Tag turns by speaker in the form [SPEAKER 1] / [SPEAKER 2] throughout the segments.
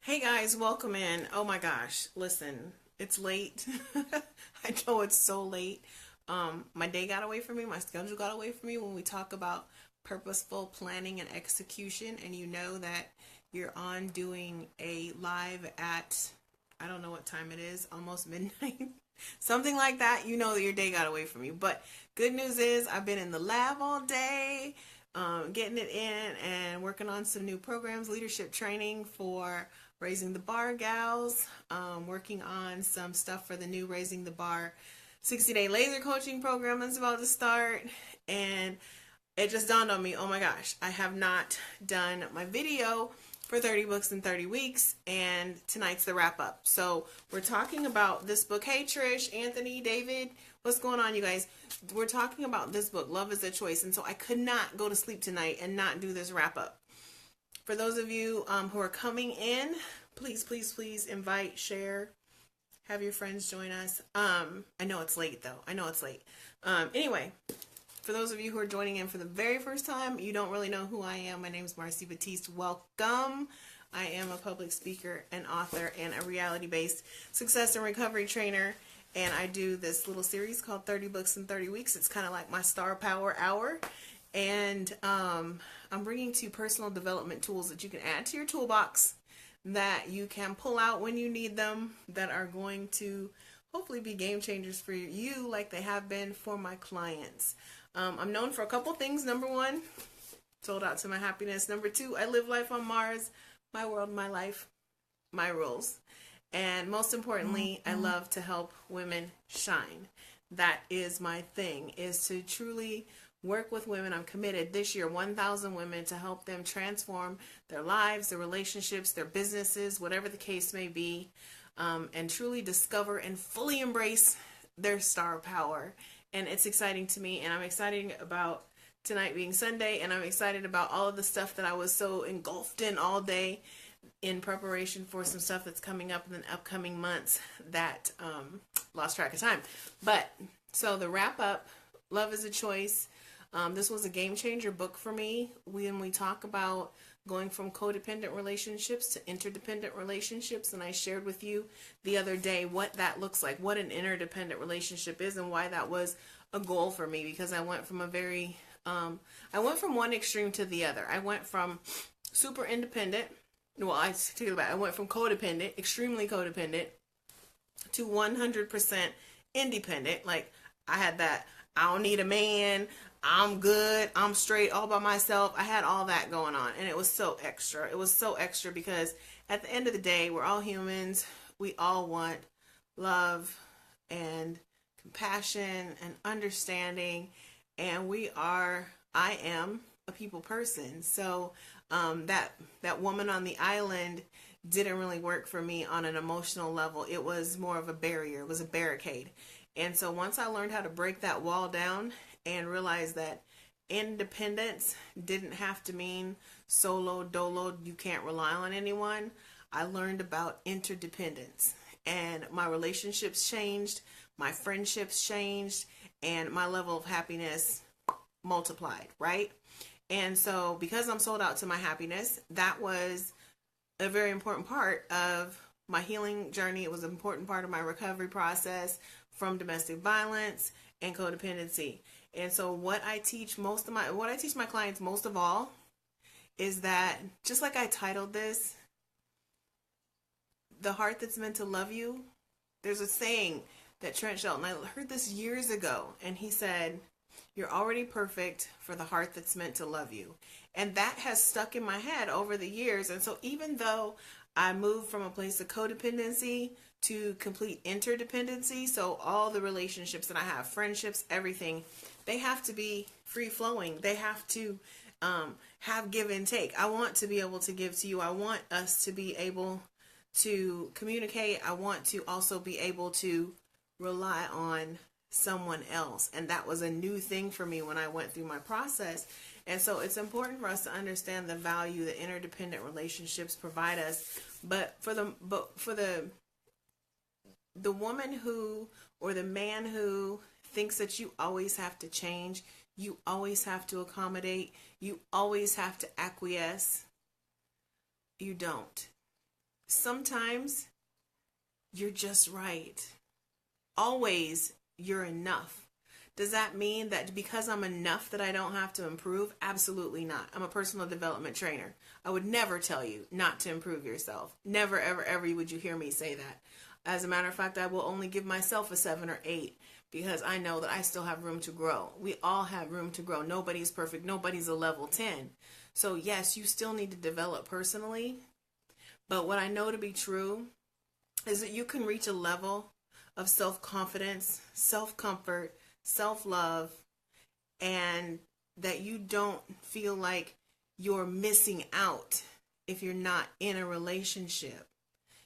[SPEAKER 1] Hey guys, welcome in. Oh my gosh, listen, it's late. I know it's so late. My day got away from me, my schedule got away from me when we talk about purposeful planning and execution, and you know that you're on doing a live at, I don't know what time it is, almost midnight. Something like that, you know that your day got away from you. But good news is I've been in the lab all day, getting it in and working on some new programs, leadership training for Raising the Bar gals, working on some stuff for the new Raising the Bar 60-day laser coaching program that's about to start. And it just dawned on me, oh my gosh, I have not done my video for 30 books in 30 weeks, and tonight's the wrap up. So we're talking about this book. Hey Trish, Anthony, David, what's going on, you guys? We're talking about this book, Love is a Choice, and so I could not go to sleep tonight and not do this wrap up. For those of you who are coming in, please, please, please invite, share, have your friends join us. I know it's late though. I know it's late. Anyway, for those of you who are joining in for the very first time, you don't really know who I am. My name is Marcy Batiste. Welcome. I am a public speaker, an author, and a reality-based success and recovery trainer. And I do this little series called 30 Books in 30 Weeks. It's kind of like my Star Power Hour. And I'm bringing to you personal development tools that you can add to your toolbox, that you can pull out when you need them, that are going to hopefully be game changers for you like they have been for my clients. I'm known for a couple things. Number one, sold out to my happiness. Number two, I live life on Mars, my world, my life, my rules. And most importantly, I love to help women shine. That is my thing, is to truly work with women. I'm committed this year, 1,000 women, to help them transform their lives, their relationships, their businesses, whatever the case may be, and truly discover and fully embrace their star power. And it's exciting to me, and I'm excited about tonight being Sunday, and I'm excited about all of the stuff that I was so engulfed in all day in preparation for some stuff that's coming up in the upcoming months that lost track of time. But so the wrap up, Love is a Choice. This was a game changer book for me when we talk about going from codependent relationships to interdependent relationships. And I shared with you the other day what that looks like, what an interdependent relationship is, and why that was a goal for me, because I went from I went from one extreme to the other. I went from super independent. Well, I take it back. I went from codependent, extremely codependent, to 100% independent. Like, I had that, I don't need a man, I'm good, I'm straight, all by myself. I had all that going on, and it was so extra. It was so extra because at the end of the day, we're all humans. We all want love and compassion and understanding, and I am a people person. So that woman on the island didn't really work for me on an emotional level. It was more of a barrier. It was a barricade. And so once I learned how to break that wall down and realize that independence didn't have to mean solo, dolo, you can't rely on anyone, I learned about interdependence. And my relationships changed, my friendships changed, and my level of happiness multiplied, right? And so because I'm sold out to my happiness, that was a very important part of my healing journey. It was an important part of my recovery process from domestic violence and codependency. And so what I teach my clients most of all is that, just like I titled this, the heart that's meant to love you. There's a saying that Trent Shelton, I heard this years ago, and he said, "You're already perfect for the heart that's meant to love you." And that has stuck in my head over the years. And so even though I moved from a place of codependency to complete interdependency, so all the relationships that I have, friendships, everything, they have to be free flowing. They have to have give and take. I want to be able to give to you. I want us to be able to communicate. I want to also be able to rely on someone else. And that was a new thing for me when I went through my process. And so it's important for us to understand the value that interdependent relationships provide us. But for the woman who, or the man who thinks that you always have to change, you always have to accommodate, you always have to acquiesce, you don't. sometimes you're just right. Always you're enough. Does that mean that because I'm enough that I don't have to improve? Absolutely not. I'm a personal development trainer. I would never tell you not to improve yourself. Never, ever, ever would you hear me say that. As a matter of fact, I will only give myself a 7 or 8 because I know that I still have room to grow. We all have room to grow. Nobody's perfect. Nobody's a level 10. So yes, you still need to develop personally. But what I know to be true is that you can reach a level of self-confidence, self-comfort, self-love, and that you don't feel like you're missing out if you're not in a relationship.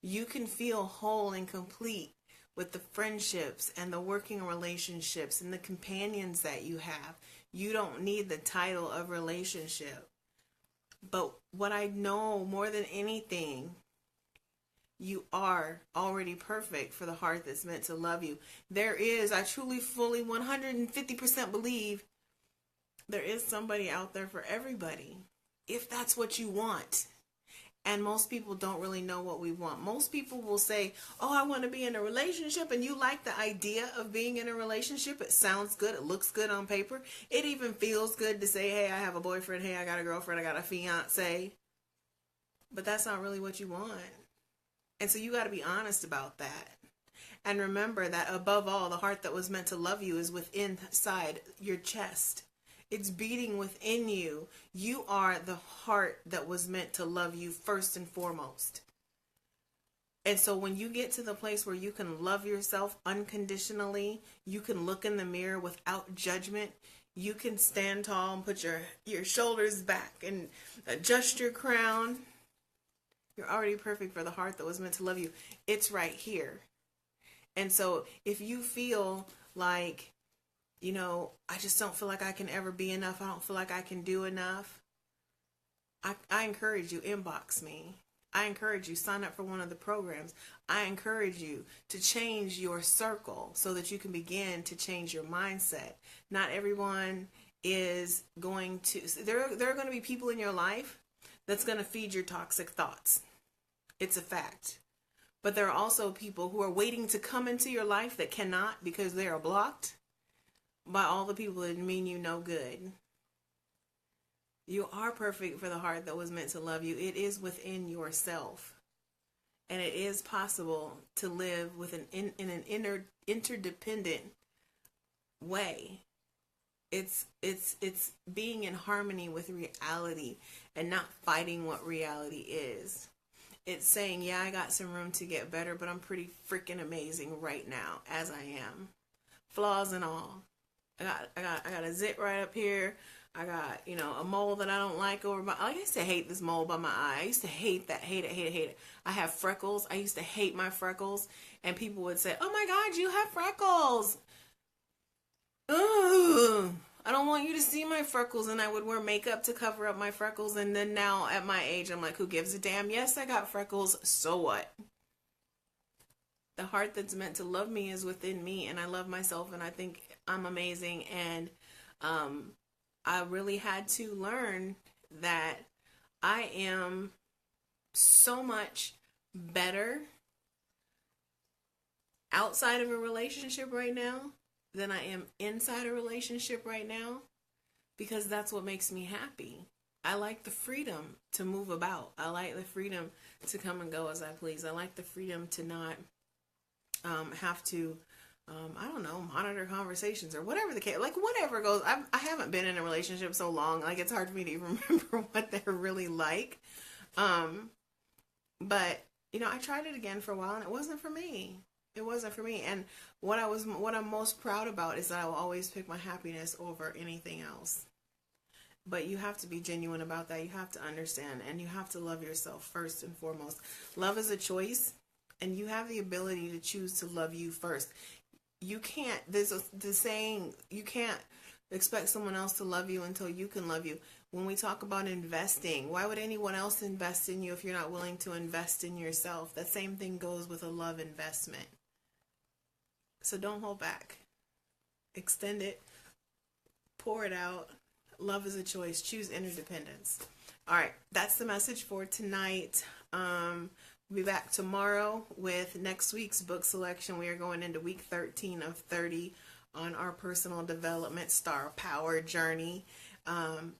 [SPEAKER 1] You can feel whole and complete with the friendships and the working relationships and the companions that you have. You don't need the title of relationship. But what I know more than anything, you are already perfect for the heart that's meant to love you. I truly, fully, 150% believe there is somebody out there for everybody, if that's what you want. And most people don't really know what we want. Most people will say, oh, I want to be in a relationship, and you like the idea of being in a relationship. It sounds good. It looks good on paper. It even feels good to say, hey, I have a boyfriend. Hey, I got a girlfriend. I got a fiance. But that's not really what you want. And so you got to be honest about that. And remember that above all, the heart that was meant to love you is within inside your chest. It's beating within you. You are the heart that was meant to love you first and foremost. And so when you get to the place where you can love yourself unconditionally, you can look in the mirror without judgment, you can stand tall and put your shoulders back and adjust your crown. You're already perfect for the heart that was meant to love you. It's right here. And so if you feel like, I just don't feel like I can ever be enough, I don't feel like I can do enough, I encourage you, inbox me. I encourage you, sign up for one of the programs. I encourage you to change your circle so that you can begin to change your mindset. Not everyone is going to, there are going to be people in your life that's going to feed your toxic thoughts. It's a fact. But there are also people who are waiting to come into your life that cannot because they are blocked by all the people that mean you no good. You are perfect for the heart that was meant to love you. It is within yourself. And it is possible to live with in an interdependent way. It's being in harmony with reality and not fighting what reality is. It's saying, yeah, I got some room to get better, but I'm pretty freaking amazing right now as I am. Flaws and all. I got a zit right up here. I got, a mole that I don't like over my, I used to hate this mole by my eye. I used to hate that, hate it. I have freckles. I used to hate my freckles. And people would say, oh my God, you have freckles. Ugh. I don't want you to see my freckles. And I would wear makeup to cover up my freckles. And then now at my age, I'm like, who gives a damn? Yes, I got freckles. So what? The heart that's meant to love me is within me. And I love myself. And I think I'm amazing. And, I really had to learn that I am so much better outside of a relationship right now than I am inside a relationship right now, because that's what makes me happy. I like the freedom to move about. I like the freedom to come and go as I please. I like the freedom to not have to I don't know, monitor conversations or whatever the case, like whatever goes. I haven't been in a relationship so long, like it's hard for me to even remember what they're really like. But I tried it again for a while and it wasn't for me. It wasn't for me. And what I'm most proud about is that I will always pick my happiness over anything else. But you have to be genuine about that. You have to understand, and you have to love yourself first and foremost. Love is a choice, and you have the ability to choose to love you first. You can't, the saying, you can't expect someone else to love you until you can love you. When we talk about investing, why would anyone else invest in you if you're not willing to invest in yourself? That same thing goes with a love investment. So don't hold back. Extend it. Pour it out. Love is a choice. Choose interdependence. All right, that's the message for tonight. We'll be back tomorrow with next week's book selection. We are going into week 13 of 30 on our personal development star power journey.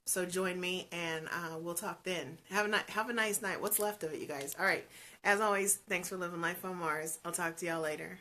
[SPEAKER 1] So join me, and we'll talk then. Have a nice night. What's left of it, you guys? All right. As always, thanks for living life on Mars. I'll talk to y'all later.